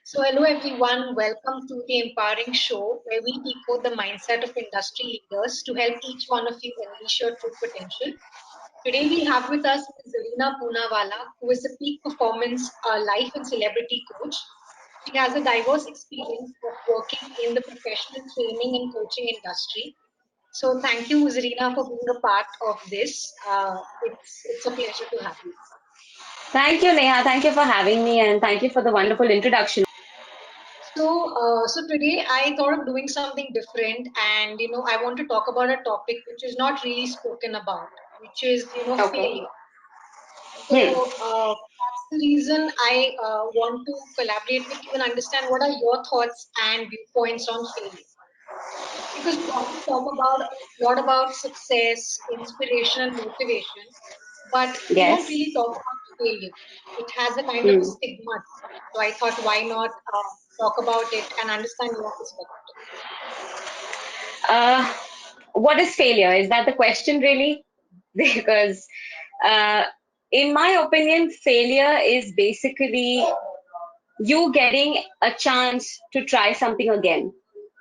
So, hello everyone, welcome to the Empowering Show, where we decode the mindset of industry leaders to help each one of you unleash your true potential. Today, we have with us Ms. Zarina Poonawalla, who is a peak performance life and celebrity coach. She has a diverse experience of working in the professional training and coaching industry. So, thank you, Zarina, for being a part of this. It's a pleasure to have you. Thank you, Neha. Thank you for having me and thank you for the wonderful introduction. So today I thought of doing something different, and I want to talk about a topic which is not really spoken about, which is Okay. failure. Hmm. That's the reason I want to collaborate with you and understand what are your thoughts and viewpoints on failure. Because we often talk about a lot about success, inspiration, and motivation, but we don't Yes. really talk about failure. It has a kind of a Hmm. stigma. So I thought, why not talk about it and understand your perspective? Uh, what is failure? Is that the question really? Because uh, in my opinion, failure is basically you getting a chance to try something again.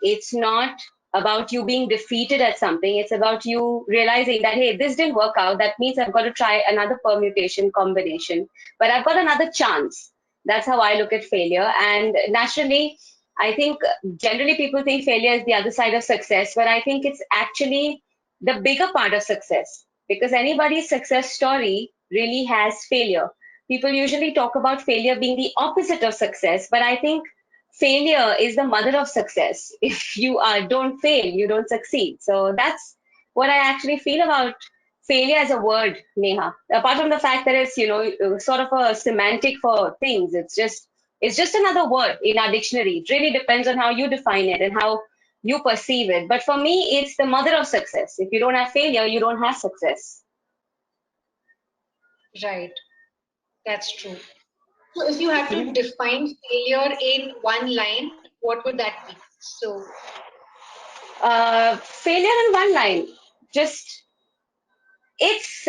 It's not about you being defeated at something. It's about you realizing that, hey, this didn't work out. That means I've got to try another permutation combination, but I've got another chance. That's how I look at failure. And naturally, I think generally people think failure is the other side of success, but I think it's actually the bigger part of success because anybody's success story really has failure. People usually talk about failure being the opposite of success, but I think failure is the mother of success. If you don't fail, you don't succeed. So that's what I actually feel about failure as a word, Neha. Apart from the fact that it's sort of a semantic for things, it's just another word in our dictionary. It really depends on how you define it and how you perceive it. But for me, it's the mother of success. If you don't have failure, you don't have success. Right, that's true. So if you had to define failure in one line, what would that be? So, Failure in one line. Just it's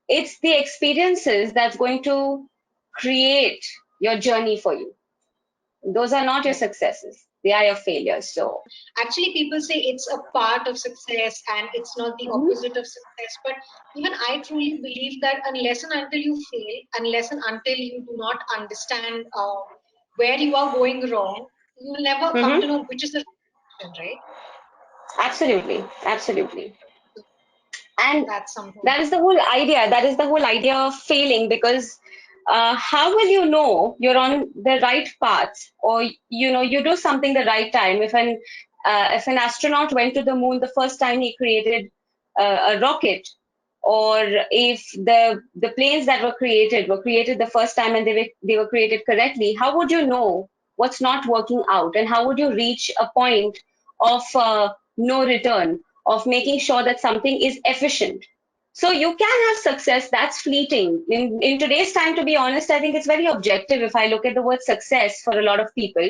it's the experiences that's going to create your journey for you. Those are not your right. successes. They are your failures. So Actually, people say it's a part of success and it's not the mhm, opposite of success. But even I truly believe that unless and until you fail, unless and until you do not understand where you are going wrong, you will never come to mhm, know which is the right direction, right? absolutely, absolutely. So And that's something. that is the whole idea. That is the whole idea of failing because how will you know you're on the right path or you do something the right time if an astronaut went to the moon the first time he created a rocket, or if the planes that were created the first time and they were created correctly, how would you know what's not working out, and how would you reach a point of no return, of making sure that something is efficient? So you can have success that's fleeting. In today's time, to be honest, I think it's very objective if I look at the word success for a lot of people.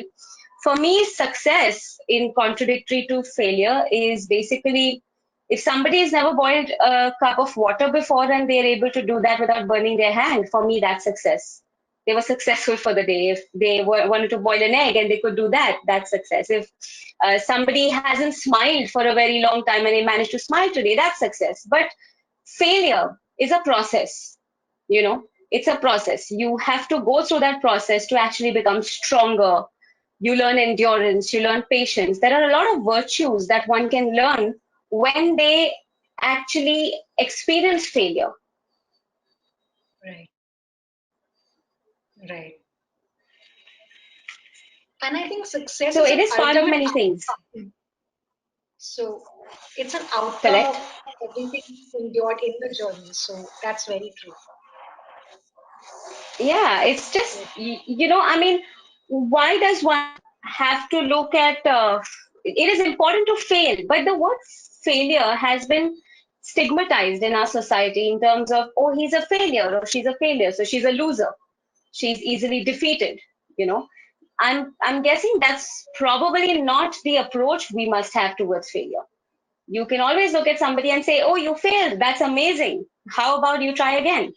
For me, success, in contradictory to failure, is basically if somebody has never boiled a cup of water before and they're able to do that without burning their hand, for me, that's success. They were successful for the day. If they wanted to boil an egg and they could do that, that's success. If somebody hasn't smiled for a very long time and they managed to smile today, that's success. But failure is a process, it's a process. You have to go through that process to actually become stronger. You learn endurance, you learn patience. There are a lot of virtues that one can learn when they actually experience failure. Right, right. And I think success So is it an is part of ultimate many things. outcome. So it's an outcome Correct? of everything endured in the journey. So that's very true. Yeah, it's just, I mean, why does one have to look at, it is important to fail, but the word failure has been stigmatized in our society in terms of, oh, he's a failure or she's a failure, so she's a loser. She's easily defeated, you know. I'm guessing that's probably not the approach we must have towards failure. You can always look at somebody and say, oh, you failed, that's amazing. How about you try again?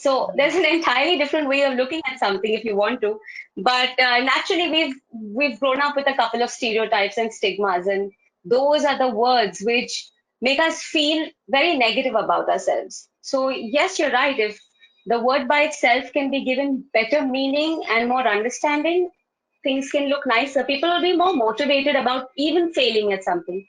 So there's an entirely different way of looking at something if you want to. But naturally, we've grown up with a couple of stereotypes and stigmas, and those are the words which make us feel very negative about ourselves. So yes, you're right. If the word by itself can be given better meaning and more understanding, things can look nicer. People will be more motivated about even failing at something.